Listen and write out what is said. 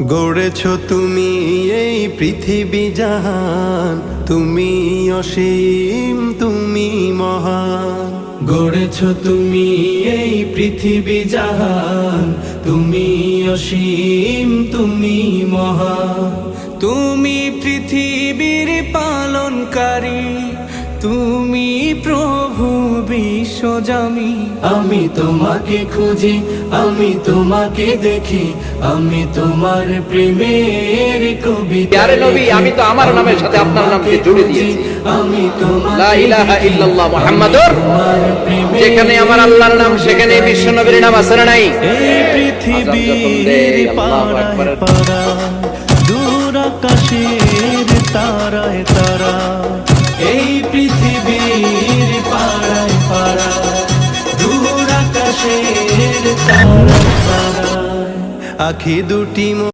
গড়েছ তুমি এই পৃথিবী জাহান, তুমি অসীম তুমি মহান। গড়েছ তুমি এই পৃথিবী জাহান, তুমি অসীম তুমি মহান। তুমি পৃথিবীর পালনকারী, তুমি প্রভু বিশ্বজামি। আমি তোমাকে খুঁজি, আমি তোমাকে দেখি, আমি তোমার প্রেমের কবিতা। প্যারে নবী, আমি তো আমার নামের সাথে আপনার নামকে জুড়ে দিয়েছি। আমি লা ইলাহা ইল্লাল্লাহ মুহাম্মাদুর। যেখানে আমার আল্লাহর নাম সেখানে বিশ্ব নবীর নাম আছে না নাই? এই পৃথিবীর পাড়ায় পাড়ায়, দূর আকাশের তারায় তারা। এই পৃথিবীর পাড়ায় পাড়ায়, দূর আকাশের তারায় তারায়, আখি দুটি